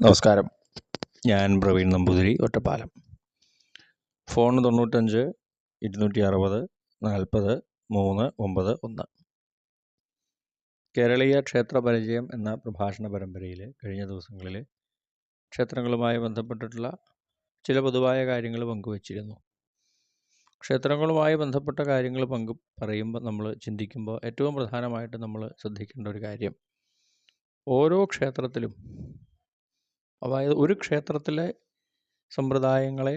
നമസ്കാരം. ഞാൻ പ്രവീൺ നമ്പൂതിരി, ഒറ്റപ്പാലം. ഫോൺ 95 260 40 391. കേരളീയ ക്ഷേത്ര പരിചയം എന്ന പ്രഭാഷണ പരമ്പരയിൽ കഴിഞ്ഞ ദിവസങ്ങളിൽ ക്ഷേത്രങ്ങളുമായി ബന്ധപ്പെട്ടിട്ടുള്ള ചില പൊതുവായ കാര്യങ്ങൾ പങ്കുവച്ചിരുന്നു. ക്ഷേത്രങ്ങളുമായി ബന്ധപ്പെട്ട കാര്യങ്ങൾ പറയുമ്പോൾ നമ്മൾ ചിന്തിക്കുമ്പോൾ ഏറ്റവും പ്രധാനമായിട്ട് നമ്മൾ ശ്രദ്ധിക്കേണ്ട ഒരു കാര്യം, ഓരോ ക്ഷേത്രത്തിലും, അതായത് ഒരു ക്ഷേത്രത്തിലെ സമ്പ്രദായങ്ങളെ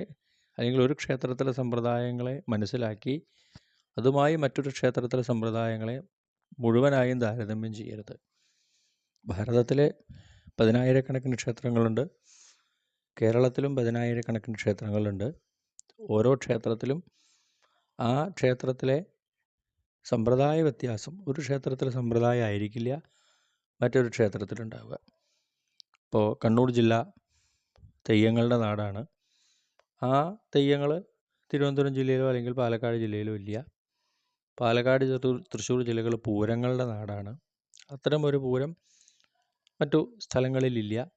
അല്ലെങ്കിൽ ഒരു ക്ഷേത്രത്തിലെ സമ്പ്രദായങ്ങളെ മനസ്സിലാക്കി അതുമായി മറ്റൊരു ക്ഷേത്രത്തിലെ സമ്പ്രദായങ്ങളെ മുഴുവനായും താരതമ്യം ചെയ്യരുത്. ഭാരതത്തിലെ 10,000-കണക്കിന് ക്ഷേത്രങ്ങളുണ്ട്. കേരളത്തിലും 10,000-കണക്കിന് ക്ഷേത്രങ്ങളുണ്ട്. ഓരോ ക്ഷേത്രത്തിലും ആ ക്ഷേത്രത്തിലെ സമ്പ്രദായ വ്യത്യാസം, ഒരു ക്ഷേത്രത്തിലെ സമ്പ്രദായം ആയിരിക്കില്ല മറ്റൊരു ക്ഷേത്രത്തിലുണ്ടാവുക. ഇപ്പോൾ കണ്ണൂർ ജില്ല തെയ്യങ്ങളുടെ നാടാണ്. ആ തെയ്യങ്ങൾ തിരുവനന്തപുരം ജില്ലയിലോ അല്ലെങ്കിൽ പാലക്കാട് ജില്ലയിലോ ഇല്ല. പാലക്കാട്, തൃശ്ശൂർ ജില്ലകൾ പൂരങ്ങളുടെ നാടാണ്. അത്തരം ഒരു പൂരം മറ്റു സ്ഥലങ്ങളിലില്ല.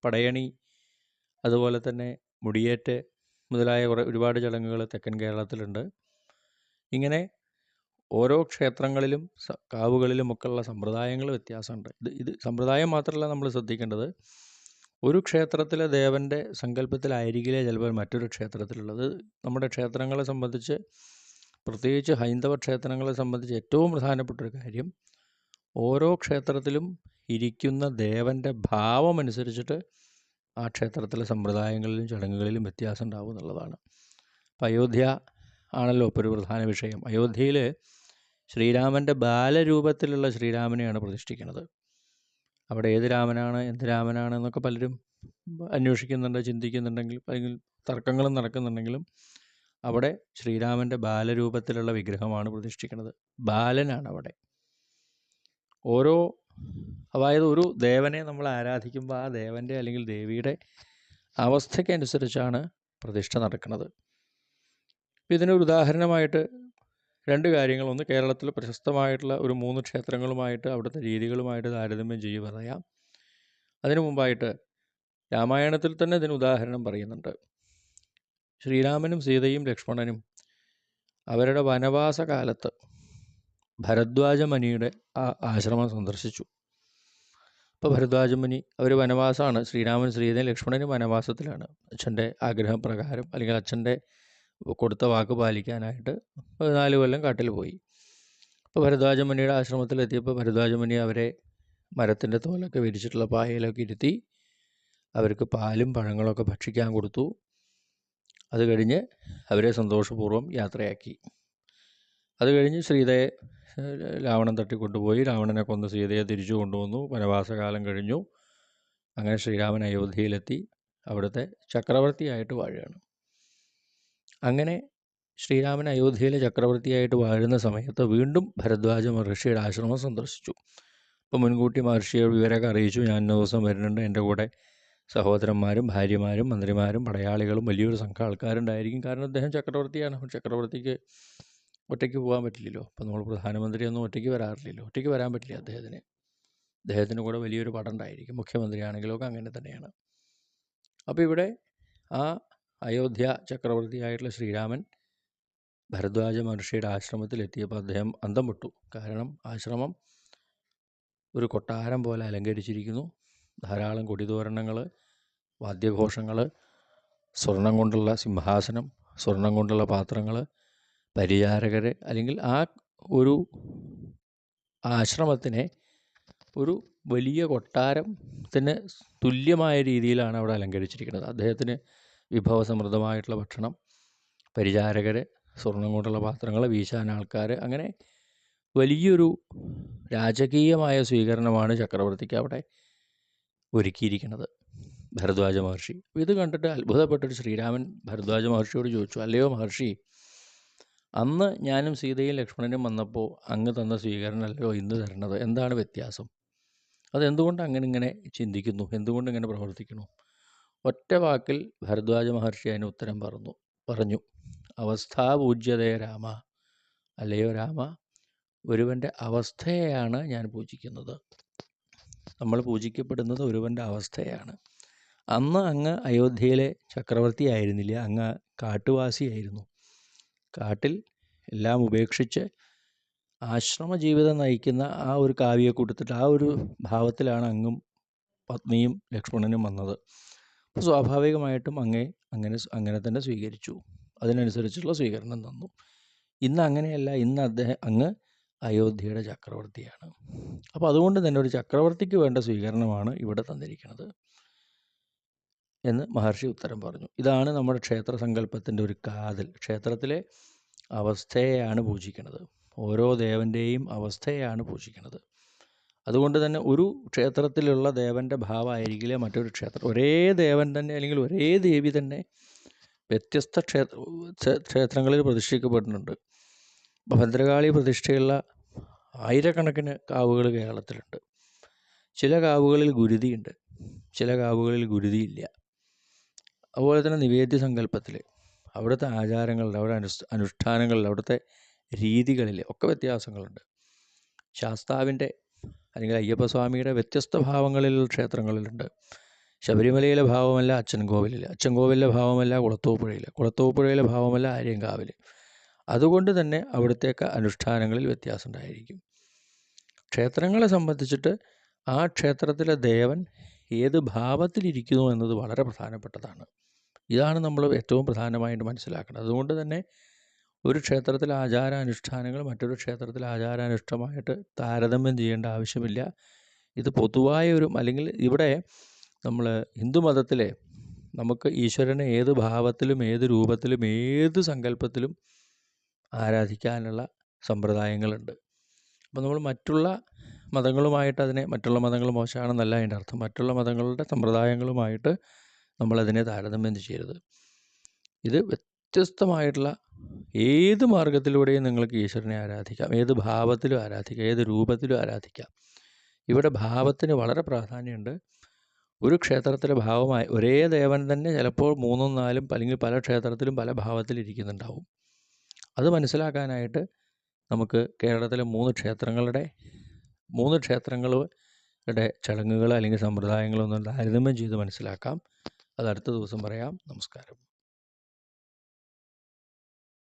പടയണി, അതുപോലെ തന്നെ മുടിയേറ്റ് മുതലായ ഒരുപാട് ചടങ്ങുകൾ തെക്കൻ കേരളത്തിലുണ്ട്. ഇങ്ങനെ ഓരോ ക്ഷേത്രങ്ങളിലും കാവുകളിലുമൊക്കെയുള്ള സമ്പ്രദായങ്ങൾ വ്യത്യാസമുണ്ട്. ഇത് സമ്പ്രദായം മാത്രമല്ല നമ്മൾ ശ്രദ്ധിക്കേണ്ടത്, ഒരു ക്ഷേത്രത്തിലെ ദേവൻ്റെ സങ്കല്പത്തിലായിരിക്കില്ല ചിലപ്പോൾ മറ്റൊരു ക്ഷേത്രത്തിലുള്ളത്. നമ്മുടെ ക്ഷേത്രങ്ങളെ സംബന്ധിച്ച്, പ്രത്യേകിച്ച് ഹൈന്ദവ ക്ഷേത്രങ്ങളെ സംബന്ധിച്ച് ഏറ്റവും പ്രധാനപ്പെട്ടൊരു കാര്യം, ഓരോ ക്ഷേത്രത്തിലും ഇരിക്കുന്ന ദേവൻ്റെ ഭാവമനുസരിച്ചിട്ട് ആ ക്ഷേത്രത്തിലെ സമ്പ്രദായങ്ങളിലും ചടങ്ങുകളിലും വ്യത്യാസം ഉണ്ടാവും എന്നുള്ളതാണ്. അപ്പം അയോധ്യ ആണല്ലോ ഇപ്പോൾ ഒരു പ്രധാന വിഷയം. അയോധ്യയിൽ ശ്രീരാമൻ്റെ ബാലരൂപത്തിലുള്ള ശ്രീരാമനെയാണ് പ്രതിഷ്ഠിക്കുന്നത്. അവിടെ ഏത് രാമനാണ്, എന്ത് രാമനാണ് എന്നൊക്കെ പലരും അന്വേഷിക്കുന്നുണ്ട്, ചിന്തിക്കുന്നുണ്ടെങ്കിൽ, അല്ലെങ്കിൽ തർക്കങ്ങളും നടക്കുന്നുണ്ടെങ്കിലും അവിടെ ശ്രീരാമൻ്റെ ബാലരൂപത്തിലുള്ള വിഗ്രഹമാണ് പ്രതിഷ്ഠിക്കുന്നത്. ബാലനാണ് അവിടെ. അതായത് ഒരു ദേവനെ നമ്മൾ ആരാധിക്കുമ്പോൾ ആ ദേവൻ്റെ അല്ലെങ്കിൽ ദേവിയുടെ അവസ്ഥയ്ക്കനുസരിച്ചാണ് പ്രതിഷ്ഠ നടക്കുന്നത്. ഇതിനൊരു ഉദാഹരണമായിട്ട് രണ്ട് കാര്യങ്ങൾ. ഒന്ന്, കേരളത്തിൽ പ്രശസ്തമായിട്ടുള്ള ഒരു 3 ക്ഷേത്രങ്ങളുമായിട്ട് അവിടുത്തെ രീതികളുമായിട്ട് താരതമ്യം ചെയ്യുക പറയാം. അതിനു മുമ്പായിട്ട് രാമായണത്തിൽ തന്നെ ഇതിന് ഉദാഹരണം പറയുന്നുണ്ട്. ശ്രീരാമനും സീതയും ലക്ഷ്മണനും അവരുടെ വനവാസ കാലത്ത് ഭരദ്വാജ മുനിയുടെ ആശ്രമം സന്ദർശിച്ചു. ഇപ്പോൾ ഭരദ്വാജ മുനി, അവർ വനവാസമാണ്. ശ്രീരാമൻ, സീതയും ലക്ഷ്മണനും വനവാസത്തിലാണ്. അച്ഛൻ്റെ ആഗ്രഹപ്രകാരം, അല്ലെങ്കിൽ അച്ഛൻ്റെ കൊടുത്ത വാക്ക് പാലിക്കാനായിട്ട് 14 കൊല്ലം കാട്ടിൽ പോയി. അപ്പോൾ ഭരദ്വാജ മുനിയുടെ ആശ്രമത്തിലെത്തിയപ്പോൾ ഭരദ്വാജ മുനി അവരെ മരത്തിൻ്റെ തോലൊക്കെ വിരിച്ചിട്ടുള്ള പായയിലൊക്കെ ഇരുത്തി അവർക്ക് പാലും പഴങ്ങളൊക്കെ ഭക്ഷിക്കാൻ കൊടുത്തു. അത് കഴിഞ്ഞ് അവരെ സന്തോഷപൂർവ്വം യാത്രയാക്കി. അത് കഴിഞ്ഞ് സീതയെ രാവണൻ തട്ടിക്കൊണ്ടുപോയി. രാവണനെ കൊന്ന് സീതയെ തിരിച്ചു കൊണ്ടുവന്നു. വനവാസകാലം കഴിഞ്ഞു. അങ്ങനെ ശ്രീരാമൻ അയോധ്യയിലെത്തി അവിടുത്തെ ചക്രവർത്തിയായിട്ട് വാഴുകയാണ്. അങ്ങനെ ശ്രീരാമൻ അയോധ്യയിലെ ചക്രവർത്തിയായിട്ട് വാഴുന്ന സമയത്ത് വീണ്ടും ഭരദ്വാജ മഹർഷിയുടെ ആശ്രമം സന്ദർശിച്ചു. അപ്പോൾ മുൻകൂട്ടി മഹർഷിയെ വിവരമൊക്കെ അറിയിച്ചു, ഞാൻ ഇന്ന ദിവസം വരുന്നുണ്ട്, എൻ്റെ കൂടെ സഹോദരന്മാരും ഭാര്യമാരും മന്ത്രിമാരും പടയാളികളും വലിയൊരു സംഘം ആൾക്കാരുണ്ടായിരിക്കും. കാരണം അദ്ദേഹം ചക്രവർത്തിയാണ്. ചക്രവർത്തിക്ക് ഒറ്റയ്ക്ക് പോകാൻ പറ്റില്ലല്ലോ. അപ്പോൾ നമ്മൾ പ്രധാനമന്ത്രിയൊന്നും ഒറ്റയ്ക്ക് വരാറില്ലല്ലോ. ഒറ്റയ്ക്ക് വരാൻ പറ്റില്ല അദ്ദേഹത്തിന് കൂടെ വലിയൊരു പടം ഉണ്ടായിരിക്കും. മുഖ്യമന്ത്രിയാണെങ്കിലൊക്കെ അങ്ങനെ തന്നെയാണ്. അപ്പോൾ ഇവിടെ ആ അയോധ്യ ചക്രവർത്തിയായിട്ടുള്ള ശ്രീരാമൻ ഭരദ്വാജ മഹർഷിയുടെ ആശ്രമത്തിലെത്തിയപ്പോൾ അദ്ദേഹം അന്തം വിട്ടു. കാരണം ആശ്രമം ഒരു കൊട്ടാരം പോലെ അലങ്കരിച്ചിരിക്കുന്നു. ധാരാളം കൊടിതോരണങ്ങൾ, വാദ്യഘോഷങ്ങൾ, സ്വർണം കൊണ്ടുള്ള സിംഹാസനം, സ്വർണം കൊണ്ടുള്ള പാത്രങ്ങൾ, പരിചാരകർ, അല്ലെങ്കിൽ ആ ഒരു ആശ്രമത്തിനെ ഒരു വലിയ കൊട്ടാരത്തിന് തുല്യമായ രീതിയിലാണ് അവിടെ അലങ്കരിച്ചിരിക്കുന്നത്. അദ്ദേഹത്തിന് വിഭവസമൃദ്ധമായിട്ടുള്ള ഭക്ഷണം, പരിചാരകർ, സ്വർണം കൊണ്ടുള്ള പാത്രങ്ങൾ, വീശാൻ ആൾക്കാർ, അങ്ങനെ വലിയൊരു രാജകീയമായ സ്വീകരണമാണ് ചക്രവർത്തിക്ക് അവിടെ ഒരുക്കിയിരിക്കുന്നത് ഭരദ്വാജ മഹർഷി. ഇത് കണ്ടിട്ട് അത്ഭുതപ്പെട്ടൊരു ശ്രീരാമൻ ഭരദ്വാജ മഹർഷിയോട് ചോദിച്ചു, അല്ലയോ മഹർഷി, അന്ന് ഞാനും സീതയും ലക്ഷ്മണനും വന്നപ്പോൾ അങ്ങ് തന്ന സ്വീകരണമല്ലോ ഇന്ന് തരണത്, എന്താണ് വ്യത്യാസം? അതെന്തുകൊണ്ട് ഇങ്ങനെ ചിന്തിക്കുന്നു, എന്തുകൊണ്ട് ഇങ്ങനെ പ്രവർത്തിക്കുന്നു? ഒറ്റ വാക്കിൽ ഭരദ്വാജ മഹർഷി അതിന് ഉത്തരം പറഞ്ഞു, അവസ്ഥാപൂജ്യതേ രാമ. അല്ലയോ രാമ, ഒരുവൻ്റെ അവസ്ഥയെയാണ് ഞാൻ പൂജിക്കുന്നത്. നമ്മൾ പൂജിക്കപ്പെടുന്നത് ഒരുവൻ്റെ അവസ്ഥയാണ്. അന്ന് അങ്ങ് അയോധ്യയിലെ ചക്രവർത്തി ആയിരുന്നില്ല, അങ്ങ് കാട്ടുവാസിയായിരുന്നു. കാട്ടിൽ എല്ലാം ഉപേക്ഷിച്ച് ആശ്രമ ജീവിതം നയിക്കുന്ന ആ ഒരു കാവ്യക്കൂട്ടത്തിൽ ആ ഒരു ഭാവത്തിലാണ് അങ്ങും പത്നിയും ലക്ഷ്മണനും വന്നത്. അപ്പോൾ സ്വാഭാവികമായിട്ടും അങ്ങനെ തന്നെ സ്വീകരിച്ചു. അതിനനുസരിച്ചുള്ള സ്വീകരണം തന്നു. ഇന്ന് അങ്ങനെയല്ല, ഇന്ന് അങ്ങ് അയോധ്യയുടെ ചക്രവർത്തിയാണ്. അപ്പോൾ അതുകൊണ്ട് തന്നെ ഒരു ചക്രവർത്തിക്ക് വേണ്ട സ്വീകരണമാണ് ഇവിടെ തന്നിരിക്കുന്നത് എന്ന് മഹർഷി ഉത്തരം പറഞ്ഞു. ഇതാണ് നമ്മുടെ ക്ഷേത്ര സങ്കല്പത്തിൻ്റെ ഒരു കാതൽ. ക്ഷേത്രത്തിലെ അവസ്ഥയെയാണ് പൂജിക്കുന്നത്, ഓരോ ദേവൻ്റെയും അവസ്ഥയെയാണ് പൂജിക്കുന്നത്. അതുകൊണ്ട് തന്നെ ഒരു ക്ഷേത്രത്തിലുള്ള ദേവൻ്റെ ഭാവമായിരിക്കില്ല മറ്റൊരു ക്ഷേത്രം. ഒരേ ദേവൻ തന്നെ അല്ലെങ്കിൽ ഒരേ ദേവി തന്നെ വ്യത്യസ്ത ക്ഷേത്രങ്ങളിൽ പ്രതിഷ്ഠിക്കപ്പെടുന്നുണ്ട്. ഭദ്രകാളി പ്രതിഷ്ഠയുള്ള ആയിരക്കണക്കിന് കാവുകൾ കേരളത്തിലുണ്ട്. ചില കാവുകളിൽ ഗുരുതിയുണ്ട്, ചില കാവുകളിൽ ഗുരുതിയില്ല. അതുപോലെ തന്നെ നിവേദ്യ സങ്കല്പത്തിൽ അവിടുത്തെ ആചാരങ്ങളിൽ, അവിടെ അനുഷ്ഠാനങ്ങളിൽ, അവിടുത്തെ രീതികളിൽ ഒക്കെ വ്യത്യാസങ്ങളുണ്ട്. ശാസ്താവിൻ്റെ അല്ലെങ്കിൽ അയ്യപ്പസ്വാമിയുടെ വ്യത്യസ്ത ഭാവങ്ങളിലുള്ള ക്ഷേത്രങ്ങളിലുണ്ട്. ശബരിമലയിലെ ഭാവമല്ല അച്ചൻകോവിലിൽ, അച്ചൻകോവിലിലെ ഭാവമല്ല കുളത്തൂപ്പുഴയിൽ, കുളത്തൂപ്പുഴയിലെ ഭാവമല്ല ആര്യങ്കാവിൽ. അതുകൊണ്ട് തന്നെ അവിടുത്തേക്ക് അനുഷ്ഠാനങ്ങളിൽ വ്യത്യാസം ഉണ്ടായിരിക്കും. ക്ഷേത്രങ്ങളെ സംബന്ധിച്ചിട്ട് ആ ക്ഷേത്രത്തിലെ ദേവൻ ഏത് ഭാവത്തിലിരിക്കുന്നു എന്നത് വളരെ പ്രധാനപ്പെട്ടതാണ്. ഇതാണ് നമ്മൾ ഏറ്റവും പ്രധാനമായിട്ട് മനസ്സിലാക്കേണ്ടത്. അതുകൊണ്ട് തന്നെ ഒരു ക്ഷേത്രത്തിലെ ആചാരാനുഷ്ഠാനങ്ങൾ മറ്റൊരു ക്ഷേത്രത്തിലെ ആചാരാനുഷ്ഠമായിട്ട് താരതമ്യം ചെയ്യേണ്ട ആവശ്യമില്ല. ഇത് പൊതുവായ അല്ലെങ്കിൽ ഇവിടെ നമ്മൾ ഹിന്ദു മതത്തിലെ നമുക്ക് ഈശ്വരനെ ഏത് ഭാവത്തിലും ഏത് രൂപത്തിലും ഏത് സങ്കല്പത്തിലും ആരാധിക്കാനുള്ള സമ്പ്രദായങ്ങളുണ്ട്. അപ്പോൾ നമ്മൾ മറ്റുള്ള മതങ്ങളുമായിട്ട് മറ്റുള്ള മതങ്ങൾ മോശമാണെന്നല്ല അതിൻ്റെ അർത്ഥം. മറ്റുള്ള മതങ്ങളുടെ സമ്പ്രദായങ്ങളുമായിട്ട് നമ്മളതിനെ താരതമ്യം ചെയ്യരുത്. ഇത് വ്യത്യസ്തമായിട്ടുള്ള ഏത് മാർഗത്തിലൂടെയും നിങ്ങൾക്ക് ഈശ്വരനെ ആരാധിക്കാം, ഏത് ഭാവത്തിലും ആരാധിക്കാം, ഏത് രൂപത്തിലും ആരാധിക്കാം. ഇവിടെ ഭാവത്തിന് വളരെ പ്രാധാന്യമുണ്ട്. ഒരു ക്ഷേത്രത്തിലെ ഭാവമായി ഒരേ ദേവൻ തന്നെ ചിലപ്പോൾ 3ഉം 4ഉം അല്ലെങ്കിൽ പല ക്ഷേത്രത്തിലും പല ഭാവത്തിലിരിക്കുന്നുണ്ടാവും. അത് മനസ്സിലാക്കാനായിട്ട് നമുക്ക് കേരളത്തിലെ 3 ക്ഷേത്രങ്ങളുടെ ചടങ്ങുകൾ അല്ലെങ്കിൽ സമ്പ്രദായങ്ങളൊന്നും താരതമ്യം ചെയ്ത് മനസ്സിലാക്കാം. അത് അടുത്ത ദിവസം പറയാം. നമസ്കാരം.